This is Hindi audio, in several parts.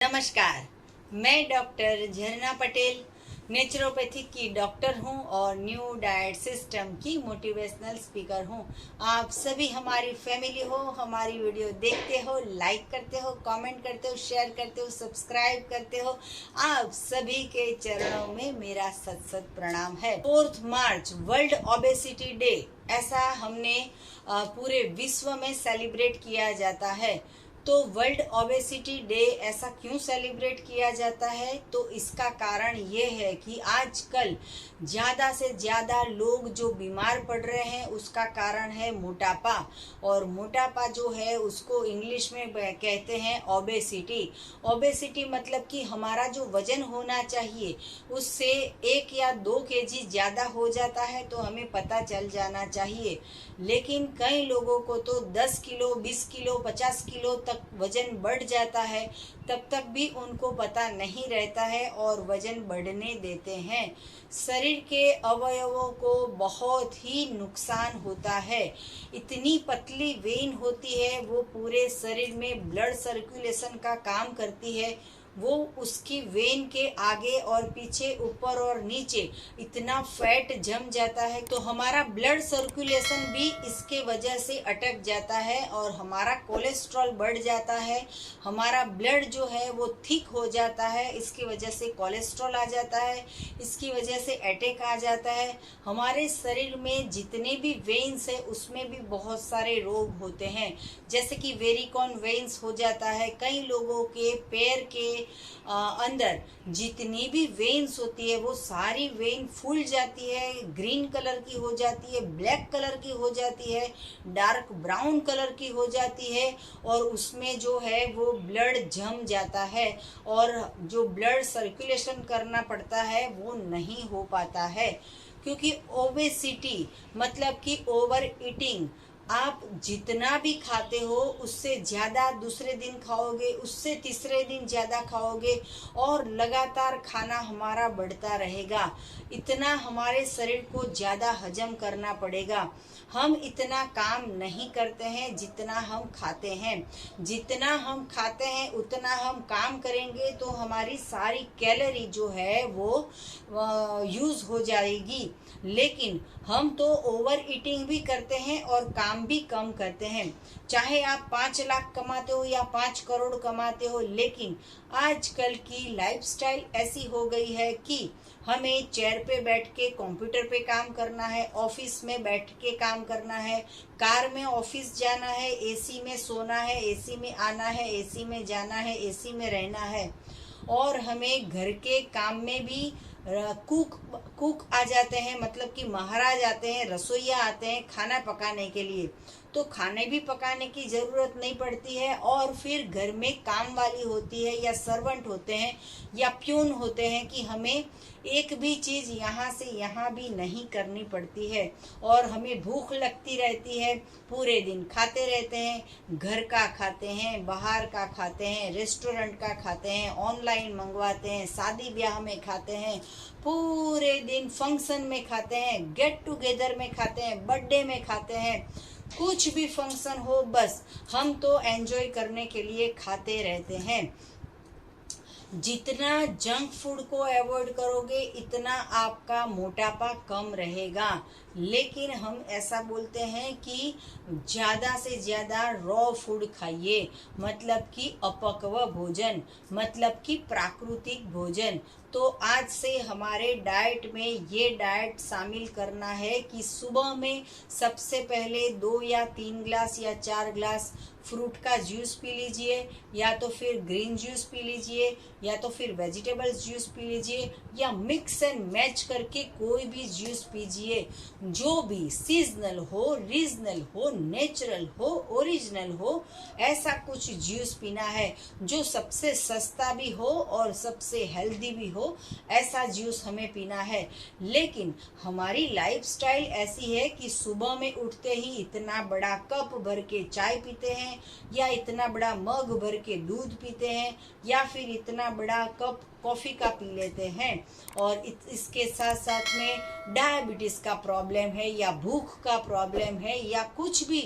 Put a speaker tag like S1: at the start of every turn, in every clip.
S1: नमस्कार। मैं डॉक्टर झरना पटेल नेचुरोपैथी की डॉक्टर हूं और न्यू डाइट सिस्टम की मोटिवेशनल स्पीकर हूं। आप सभी हमारी फैमिली हो, हमारी वीडियो देखते हो, लाइक करते हो, कमेंट करते हो, शेयर करते हो, सब्सक्राइब करते हो। आप सभी के चरणों में मेरा सत सत प्रणाम है। 4 मार्च वर्ल्ड ओबेसिटी डे, ऐसा हमने पूरे विश्व में सेलिब्रेट किया जाता है। तो वर्ल्ड ओबेसिटी डे ऐसा क्यों सेलिब्रेट किया जाता है? तो इसका कारण ये है कि आजकल ज़्यादा से ज़्यादा लोग जो बीमार पड़ रहे हैं उसका कारण है मोटापा। और मोटापा जो है उसको इंग्लिश में कहते हैं ओबेसिटी। ओबेसिटी मतलब कि हमारा जो वजन होना चाहिए उससे 1 या 2 केजी ज़्यादा हो जाता है तो हमें पता चल जाना चाहिए। लेकिन कई लोगों को तो 10 किलो, 20 किलो, 50 किलो तक वजन बढ़ जाता है, तब तक भी उनको पता नहीं रहता है और वजन बढ़ने देते हैं। शरीर के अवयवों को बहुत ही नुकसान होता है। इतनी पतली वेन होती है, वो पूरे शरीर में ब्लड सर्कुलेशन का काम करती है। वो उसकी वेन के आगे और पीछे, ऊपर और नीचे इतना फैट जम जाता है तो हमारा ब्लड सर्कुलेशन भी इसके वजह से अटक जाता है और हमारा कोलेस्ट्रॉल बढ़ जाता है। हमारा ब्लड जो है वो थिक हो जाता है, इसकी वजह से कोलेस्ट्रॉल आ जाता है, इसकी वजह से अटैक आ जाता है। हमारे शरीर में जितने भी वेन्स है उसमें भी बहुत सारे रोग होते हैं, जैसे कि वेरिकॉन वेन्स हो जाता है। कई लोगों के पैर के अंदर जितनी भी वेन्स होती है वो सारी वेन फूल जाती है, ग्रीन कलर की हो जाती है, ब्लैक कलर की हो जाती है, डार्क ब्राउन कलर की हो जाती है और उसमें जो है वो ब्लड जम जाता है और जो ब्लड सर्कुलेशन करना पड़ता है वो नहीं हो पाता है। क्योंकि ओबेसिटी मतलब कि ओवर ईटिंग, आप जितना भी खाते हो उससे ज़्यादा दूसरे दिन खाओगे, उससे तीसरे दिन ज़्यादा खाओगे और लगातार खाना हमारा बढ़ता रहेगा। इतना हमारे शरीर को ज़्यादा हजम करना पड़ेगा। हम इतना काम नहीं करते हैं जितना हम खाते हैं। जितना हम खाते हैं उतना हम काम करेंगे तो हमारी सारी कैलोरी जो है वो यूज़ हो जाएगी। लेकिन हम तो ओवर ईटिंग भी करते हैं और काम भी कम करते हैं। चाहे आप 5 लाख कमाते हो या 5 करोड़ कमाते हो, लेकिन आजकल की लाइफस्टाइल ऐसी हो गई है कि हमें चेयर पे बैठ के कंप्यूटर पे काम करना है, ऑफिस में बैठ के काम करना है, कार में ऑफिस जाना है, एसी में सोना है, एसी में आना है, एसी में जाना है, एसी में रहना है। और हमें घर के काम में भी कुक आ जाते हैं, मतलब कि महाराज आते हैं, रसोइया आते हैं खाना पकाने के लिए। तो खाने भी पकाने की ज़रूरत नहीं पड़ती है और फिर घर में काम वाली होती है या सर्वेंट होते हैं या प्यून होते हैं कि हमें एक भी चीज़ यहाँ से यहाँ भी नहीं करनी पड़ती है और हमें भूख लगती रहती है। पूरे दिन खाते रहते हैं, घर का खाते हैं, बाहर का खाते हैं, रेस्टोरेंट का खाते हैं, ऑनलाइन मंगवाते हैं, शादी ब्याह में खाते हैं, पूरे दिन फंक्शन में खाते हैं, गेट टुगेदर में खाते हैं, बर्थडे में खाते हैं। कुछ भी फंक्शन हो बस हम तो एंजॉय करने के लिए खाते रहते हैं। जितना जंक फूड को अवॉइड करोगे इतना आपका मोटापा कम रहेगा। लेकिन हम ऐसा बोलते हैं कि ज़्यादा से ज़्यादा रॉ फूड खाइए, मतलब कि अपक्व भोजन, मतलब कि प्राकृतिक भोजन। तो आज से हमारे डाइट में ये डाइट शामिल करना है कि सुबह में सबसे पहले 2 या 3 ग्लास या 4 ग्लास फ्रूट का जूस पी लीजिए, या तो फिर ग्रीन जूस पी लीजिए, या तो फिर वेजिटेबल्स जूस पी लीजिए, या मिक्स एंड मैच करके कोई भी जूस पीजिए। जो भी सीजनल हो, रीजनल हो, नेचुरल हो, ओरिजिनल हो, ऐसा कुछ जूस पीना है। जो सबसे सस्ता भी हो और सबसे हेल्दी भी हो, ऐसा जूस हमें पीना है। लेकिन हमारी लाइफस्टाइल ऐसी है कि सुबह में उठते ही इतना बड़ा कप भर के चाय पीते हैं, या इतना बड़ा मग भर के दूध पीते हैं, या फिर इतना बड़ा कप कॉफ़ी का पी लेते हैं। और इसके साथ साथ में डायबिटीज़ का प्रॉब्लम प्रॉब्लम है या भूख का प्रॉब्लम है या कुछ भी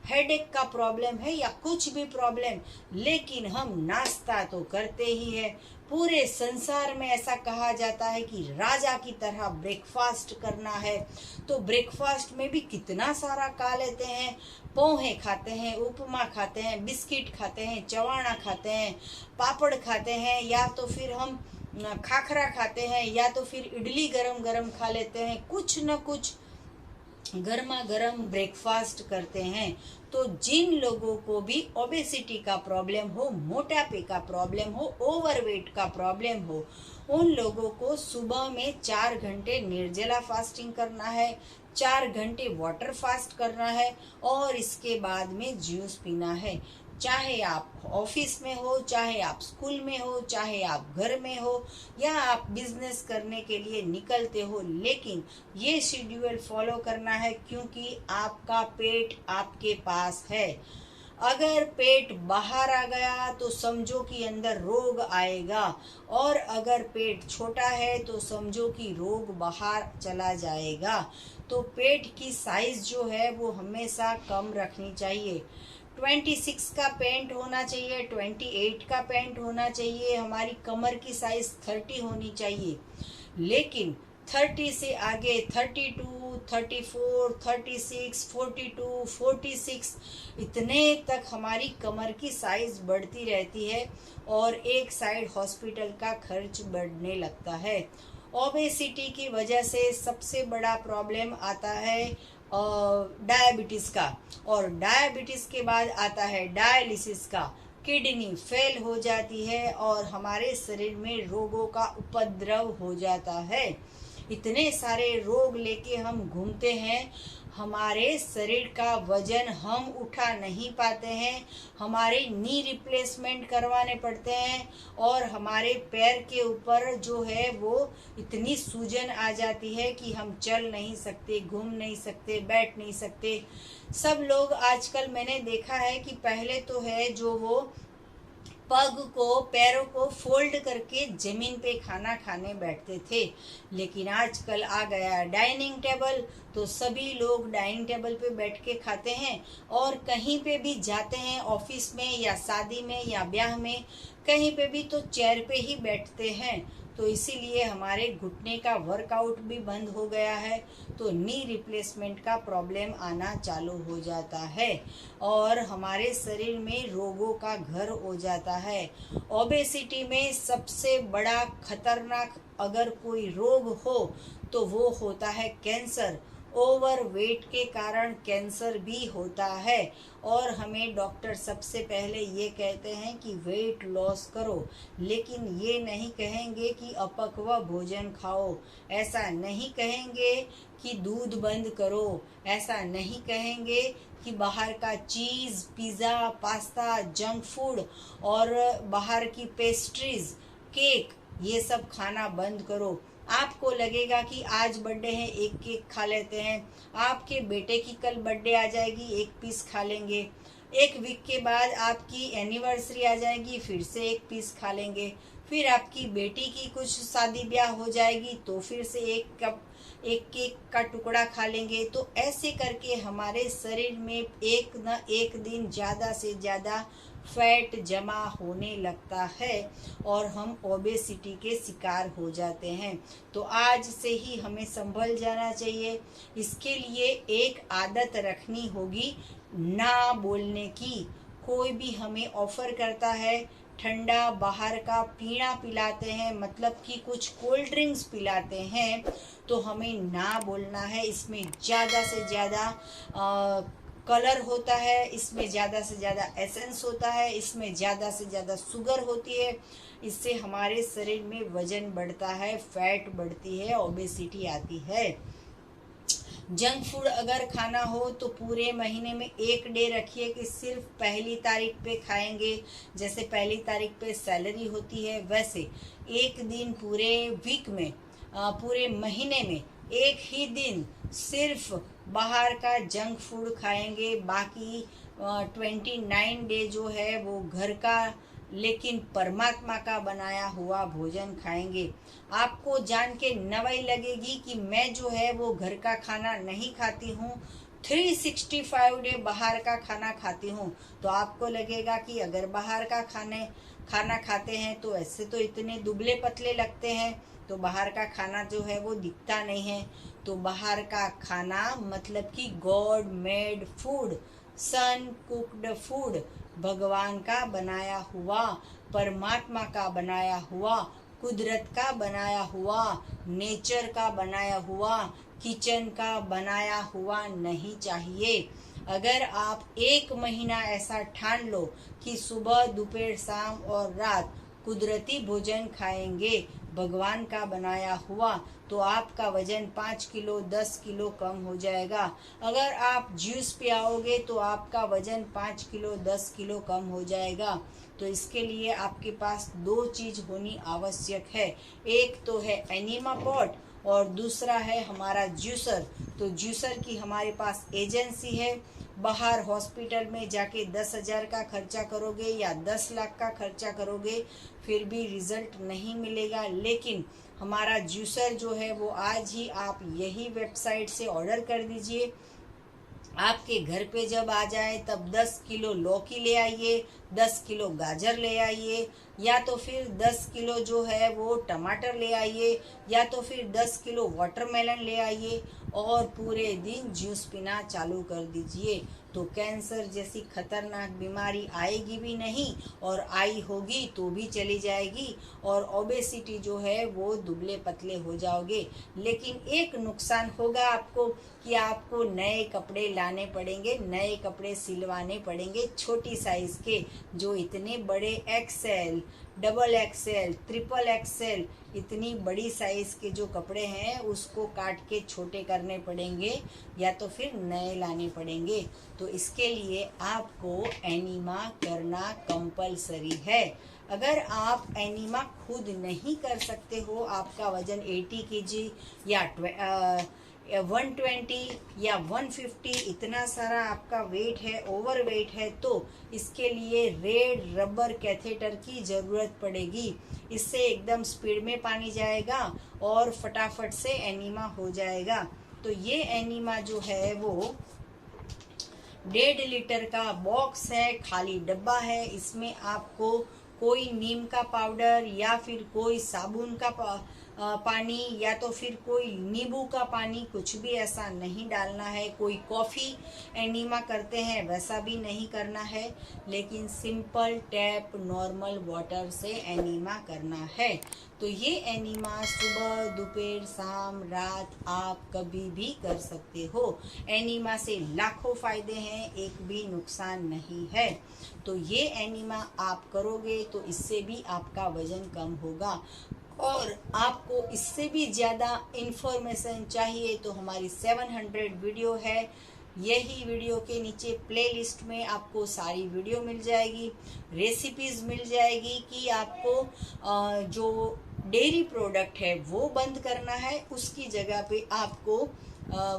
S1: हेडेक का प्रॉब्लम है या कुछ भी प्रॉब्लम, लेकिन हम नाश्ता तो करते ही है। पूरे संसार में ऐसा कहा जाता है कि राजा की तरह ब्रेकफास्ट करना है, तो ब्रेकफास्ट में भी कितना सारा खा लेते हैं। पोहे खाते हैं, उपमा खाते हैं, बिस्किट खाते हैं, चवाना खाते हैं, पापड़ खाते हैं, या तो फिर हम खाखरा खाते हैं, या तो फिर इडली गरम गरम खा लेते हैं, कुछ न कुछ गर्मा गर्म ब्रेकफास्ट करते हैं। तो जिन लोगों को भी ओबेसिटी का प्रॉब्लम हो, मोटापे का प्रॉब्लम हो, ओवरवेट का प्रॉब्लम हो, उन लोगों को सुबह में 4 घंटे निर्जला फास्टिंग करना है, 4 घंटे वाटर फास्ट करना है और इसके बाद में जूस पीना है। चाहे आप ऑफिस में हो, चाहे आप स्कूल में हो, चाहे आप घर में हो, या आप बिजनेस करने के लिए निकलते हो, लेकिन ये शेड्यूल फॉलो करना है, क्योंकि आपका पेट आपके पास है। अगर पेट बाहर आ गया तो समझो कि अंदर रोग आएगा, और अगर पेट छोटा है तो समझो कि रोग बाहर चला जाएगा। तो पेट की साइज जो है वो हमेशा कम रखनी चाहिए। 26 का पेंट होना चाहिए, 28 का पेंट होना चाहिए, हमारी कमर की साइज 30 होनी चाहिए। लेकिन 30 से आगे 32, 34, 36, 42, 46 इतने तक हमारी कमर की साइज बढ़ती रहती है और एक साइड हॉस्पिटल का खर्च बढ़ने लगता है। ओबेसिटी की वजह से सबसे बड़ा प्रॉब्लम आता है डायबिटीज़ का, और डायबिटीज़ के बाद आता है डायलिसिस का। किडनी फेल हो जाती है और हमारे शरीर में रोगों का उपद्रव हो जाता है। इतने सारे रोग लेके हम घूमते हैं, हमारे शरीर का वजन हम उठा नहीं पाते हैं, हमारे नी रिप्लेसमेंट करवाने पड़ते हैं, और हमारे पैर के ऊपर जो है वो इतनी सूजन आ जाती है कि हम चल नहीं सकते, घूम नहीं सकते, बैठ नहीं सकते। सब लोग आजकल मैंने देखा है कि पहले तो है जो वो पग को, पैरों को फोल्ड करके जमीन पे खाना खाने बैठते थे, लेकिन आजकल आ गया डाइनिंग टेबल, तो सभी लोग डाइनिंग टेबल पे बैठ के खाते हैं। और कहीं पे भी जाते हैं, ऑफिस में या शादी में या ब्याह में, कहीं पे भी तो चेयर पे ही बैठते हैं। तो इसीलिए हमारे घुटने का वर्कआउट भी बंद हो गया है, तो नी रिप्लेसमेंट का प्रॉब्लम आना चालू हो जाता है और हमारे शरीर में रोगों का घर हो जाता है। ओबेसिटी में सबसे बड़ा खतरनाक अगर कोई रोग हो तो वो होता है कैंसर। ओवर वेट के कारण कैंसर भी होता है, और हमें डॉक्टर सबसे पहले ये कहते हैं कि वेट लॉस करो, लेकिन ये नहीं कहेंगे कि अपक्व भोजन खाओ, ऐसा नहीं कहेंगे कि दूध बंद करो, ऐसा नहीं कहेंगे कि बाहर का चीज़, पिज़्ज़ा, पास्ता, जंक फूड और बाहर की पेस्ट्रीज, केक, ये सब खाना बंद करो। आपको लगेगा कि आज बर्थडे है, एक केक खा लेते हैं, आपके बेटे की कल बर्थडे आ जाएगी, एक पीस खा लेंगे, एक वीक के बाद आपकी एनिवर्सरी आ जाएगी, फिर से एक पीस खा लेंगे, फिर आपकी बेटी की कुछ शादी ब्याह हो जाएगी तो फिर से एक केक का टुकड़ा खा लेंगे। तो ऐसे करके हमारे शरीर में एक न एक दिन ज़्यादा से ज़्यादा फैट जमा होने लगता है और हम ओबेसिटी के शिकार हो जाते हैं। तो आज से ही हमें संभल जाना चाहिए। इसके लिए एक आदत रखनी होगी ना बोलने की। कोई भी हमें ऑफर करता है, ठंडा बाहर का पीना पिलाते हैं, मतलब कि कुछ कोल्ड ड्रिंक्स पिलाते हैं, तो हमें ना बोलना है। इसमें ज़्यादा से ज़्यादा कलर होता है, इसमें ज़्यादा से ज़्यादा एसेंस होता है, इसमें ज़्यादा से ज़्यादा शुगर होती है। इससे हमारे शरीर में वजन बढ़ता है, फैट बढ़ती है, ओबेसिटी आती है। जंक फूड अगर खाना हो तो पूरे महीने में एक डे रखिए कि सिर्फ पहली तारीख पे खाएंगे। जैसे पहली तारीख पे सैलरी होती है, वैसे एक दिन पूरे वीक में, पूरे महीने में एक ही दिन सिर्फ बाहर का जंक फूड खाएंगे। बाकी 29 डे जो है वो घर का लेकिन परमात्मा का बनाया हुआ भोजन खाएंगे। आपको जान के नवाई लगेगी कि मैं जो है वो घर का खाना नहीं खाती हूँ, 365 डे बाहर का खाना खाती हूँ। तो आपको लगेगा कि अगर बाहर का खाना खाते हैं तो ऐसे तो इतने दुबले पतले लगते हैं, तो बाहर का खाना जो है वो दिखता नहीं है। तो बाहर का खाना मतलब कि गॉड मेड फूड, सन कुक्ड फूड, भगवान का बनाया हुआ, परमात्मा का बनाया हुआ, कुदरत का बनाया हुआ, नेचर का बनाया हुआ, किचन का बनाया हुआ नहीं चाहिए। अगर आप 1 महीना ऐसा ठान लो कि सुबह दोपहर शाम और रात कुदरती भोजन खाएंगे, भगवान का बनाया हुआ, तो आपका वजन 5 किलो 10 किलो कम हो जाएगा। अगर आप जूस पियाओगे तो आपका वजन 5 किलो 10 किलो कम हो जाएगा। तो इसके लिए आपके पास 2 चीज होनी आवश्यक है। एक तो है एनीमा पॉट और दूसरा है हमारा जूसर। तो जूसर की हमारे पास एजेंसी है। बाहर हॉस्पिटल में जाके 10,000 का खर्चा करोगे या 10 लाख का खर्चा करोगे फिर भी रिजल्ट नहीं मिलेगा। लेकिन हमारा जूसर जो है वो आज ही आप यही वेबसाइट से ऑर्डर कर दीजिए। आपके घर पे जब आ जाए तब 10 किलो लौकी ले आइए, 10 किलो गाजर ले आइए, या तो फिर 10 किलो जो है वो टमाटर ले आइए, या तो फिर 10 किलो वाटरमेलन ले आइए और पूरे दिन जूस पीना चालू कर दीजिए। तो कैंसर जैसी खतरनाक बीमारी आएगी भी नहीं, और आई होगी तो भी चली जाएगी, और ओबेसिटी जो है वो दुबले पतले हो जाओगे। लेकिन एक नुकसान होगा आपको कि आपको नए कपड़े लाने पड़ेंगे, नए कपड़े सिलवाने पड़ेंगे छोटी साइज के। जो इतने बड़े excel, double excel, triple excel, इतनी बड़ी साइज के जो कपड़े हैं उसको काट के छोटे करने पड़ेंगे या तो फिर नए लाने पड़ेंगे। तो इसके लिए आपको एनीमा करना कंपलसरी है। अगर आप एनीमा खुद नहीं कर सकते हो, आपका वजन 80 kg या 120 या 150 इतना सारा आपका वेट है, ओवर वेट है, तो इसके लिए रेड रबर कैथेटर की ज़रूरत पड़ेगी। इससे एकदम स्पीड में पानी जाएगा और फटाफट से एनीमा हो जाएगा। तो ये एनीमा जो है वो 1.5 लीटर का बॉक्स है, खाली डब्बा है। इसमें आपको कोई नीम का पाउडर या फिर कोई साबुन का पानी या तो फिर कोई नींबू का पानी, कुछ भी ऐसा नहीं डालना है। कोई कॉफ़ी एनीमा करते हैं वैसा भी नहीं करना है, लेकिन सिंपल टैप नॉर्मल वाटर से एनीमा करना है। तो ये एनीमा सुबह दोपहर शाम रात आप कभी भी कर सकते हो। एनीमा से लाखों फायदे हैं, एक भी नुकसान नहीं है। तो ये एनीमा आप करोगे तो इससे भी आपका वजन कम होगा। और आपको इससे भी ज़्यादा इन्फॉर्मेशन चाहिए तो हमारी 700 वीडियो है। यही वीडियो के नीचे प्लेलिस्ट में आपको सारी वीडियो मिल जाएगी, रेसिपीज़ मिल जाएगी कि आपको जो डेयरी प्रोडक्ट है वो बंद करना है, उसकी जगह पे आपको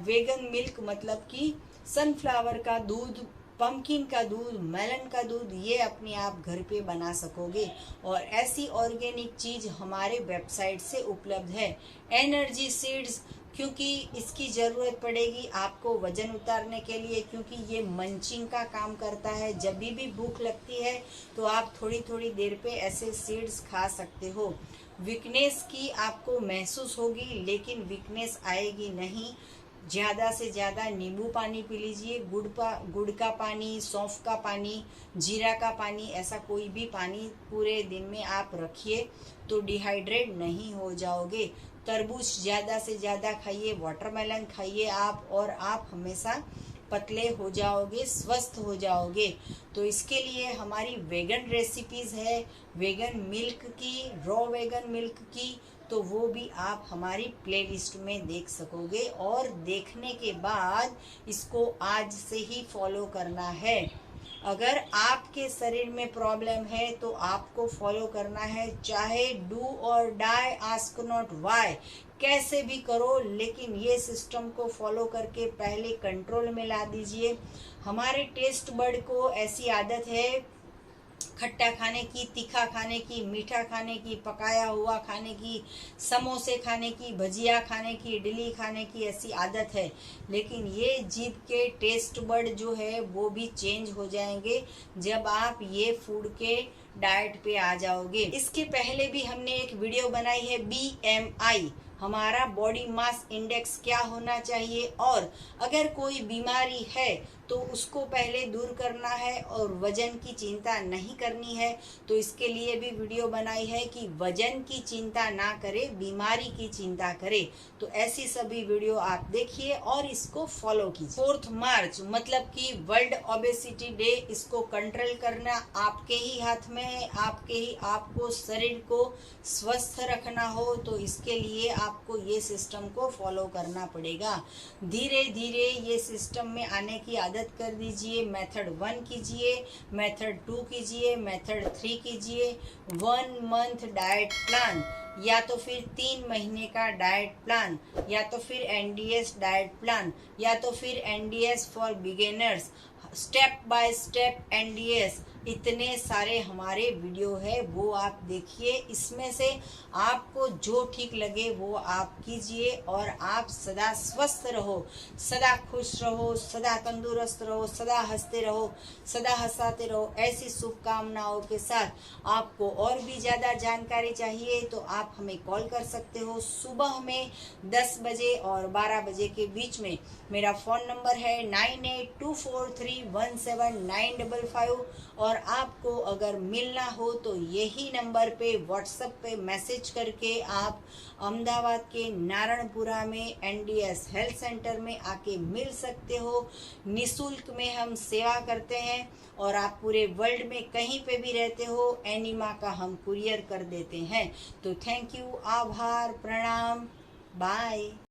S1: वेगन मिल्क मतलब कि सनफ्लावर का दूध, पम्पकिन का दूध, मेलन का दूध, ये अपने आप घर पे बना सकोगे। और ऐसी ऑर्गेनिक चीज़ हमारे वेबसाइट से उपलब्ध है। एनर्जी सीड्स, क्योंकि इसकी ज़रूरत पड़ेगी आपको वज़न उतारने के लिए, क्योंकि ये मंचिंग का काम करता है। जब भी भूख लगती है तो आप थोड़ी थोड़ी देर पे ऐसे सीड्स खा सकते हो। वीकनेस की आपको महसूस होगी, लेकिन वीकनेस आएगी नहीं। ज़्यादा से ज़्यादा नींबू पानी पी लीजिए, गुड़ का पानी, सौंफ का पानी, जीरा का पानी, ऐसा कोई भी पानी पूरे दिन में आप रखिए तो डिहाइड्रेट नहीं हो जाओगे। तरबूज ज़्यादा से ज़्यादा खाइए, वाटरमेलन खाइए आप, और आप हमेशा पतले हो जाओगे, स्वस्थ हो जाओगे। तो इसके लिए हमारी वेगन रेसिपीज़ है, वेगन मिल्क की, रॉ वेगन मिल्क की, तो वो भी आप हमारी प्लेलिस्ट में देख सकोगे। और देखने के बाद इसको आज से ही फॉलो करना है। अगर आपके शरीर में प्रॉब्लम है तो आपको फॉलो करना है, चाहे डू और डाई, आस्क नॉट वाई, कैसे भी करो, लेकिन ये सिस्टम को फॉलो करके पहले कंट्रोल में ला दीजिए। हमारे टेस्ट बर्ड को ऐसी आदत है खट्टा खाने की, तीखा खाने की, मीठा खाने की, पकाया हुआ खाने की, समोसे खाने की, भजिया खाने की, इडली खाने की ऐसी आदत है। लेकिन ये जीभ के टेस्ट बड जो है वो भी चेंज हो जाएंगे जब आप ये फूड के डाइट पे आ जाओगे। इसके पहले भी हमने एक वीडियो बनाई है BMI, हमारा बॉडी मास इंडेक्स क्या होना चाहिए, और अगर कोई बीमारी है तो उसको पहले दूर करना है और वजन की चिंता नहीं करनी है। तो इसके लिए भी वीडियो बनाई है कि वजन की चिंता ना करे, बीमारी की चिंता करे। तो ऐसी सभी वीडियो आप देखिए और इसको फॉलो कीजिए। 4 मार्च मतलब कि वर्ल्ड ओबेसिटी डे, इसको कंट्रोल करना आपके ही हाथ में है। आपके ही आपको शरीर को स्वस्थ रखना हो तो इसके लिए आपको ये सिस्टम को फॉलो करना पड़ेगा। धीरे धीरे ये सिस्टम में आने की आदत कर दीजिए। मेथड 1 कीजिए, मेथड 2 कीजिए, मेथड 3 कीजिए। 1 मंथ डाइट प्लान, या तो फिर 3 महीने का डाइट प्लान, या तो फिर NDS डाइट प्लान, या तो फिर NDS for beginners, step by step NDS, इतने सारे हमारे वीडियो है वो आप देखिए। इसमें से आपको जो ठीक लगे वो आप कीजिए और आप सदा स्वस्थ रहो, सदा खुश रहो, सदा तंदुरुस्त रहो, सदा हंसते रहो, सदा हंसाते रहो। ऐसी शुभकामनाओं के साथ आपको और भी ज़्यादा जानकारी चाहिए तो आप हमें कॉल कर सकते हो सुबह में 10 बजे और 12 बजे के बीच में। मेरा फ़ोन नंबर है 9824317955 और आपको अगर मिलना हो तो यही नंबर पे व्हाट्सएप पे मैसेज करके आप अहमदाबाद के नारायणपुरा में NDS हेल्थ सेंटर में आके मिल सकते हो। निःशुल्क में हम सेवा करते हैं और आप पूरे वर्ल्ड में कहीं पे भी रहते हो, एनिमा का हम कुरियर कर देते हैं। तो थैंक यू, आभार, प्रणाम, बाय।